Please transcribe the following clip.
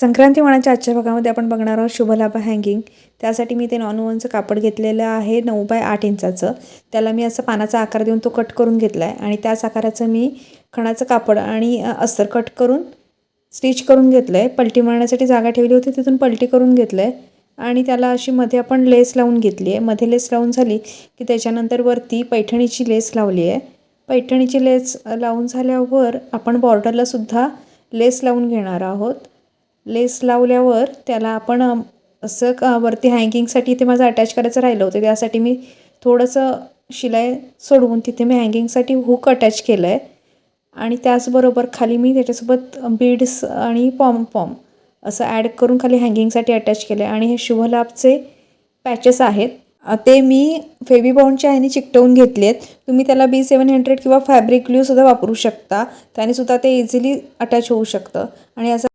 संक्रांती मानाच्या आजच्या भागामध्ये आपण बघणार आहोत शुभलाभ हँगिंग। त्यासाठी मी ते नॉनवनचं कापड घेतलेलं आहे 9 बाय 8 इंचाचं। त्याला मी असं पानाचा आकार देऊन तो कट करून घेतला आहे आणि त्याच आकाराचं मी खणाचं कापड आणि अस्तर कट करून स्टिच करून घेतलं आहे। पलटी मारण्यासाठी जागा ठेवली होती तिथून पलटी करून घेतलं आहे आणि त्याला अशी मध्ये आपण लेस लावून घेतली आहे। मध्ये लेस लावून झाली की त्याच्यानंतर वरती पैठणीची लेस लावली आहे। पैठणीची लेस लावून झाल्यावर आपण बॉर्डरला सुद्धा लेस लावून घेणार आहोत। लेस लावल्यावर त्याला आपण असं वरती हँगिंगसाठी इथे माझं अटॅच करायचं राहिलं होतं, त्यासाठी मी थोडंसं शिलाई सोडवून तिथे मी हँगिंगसाठी हुक अटॅच केलं आहे आणि त्याचबरोबर खाली मी त्याच्यासोबत बीड्स आणि पॉम असं ॲड करून खाली हँगिंगसाठी अटॅच केलं आहे। आणि हे शुभलाभचे पॅचेस आहेत ते मी फेविबॉन्डच्या ह्याने चिकटवून घेतले आहेत। तुम्ही त्याला B700 किंवा फॅब्रिक ग्लूसुद्धा वापरू शकता, त्याने सुद्धा ते इझिली अटॅच होऊ शकतं आणि असं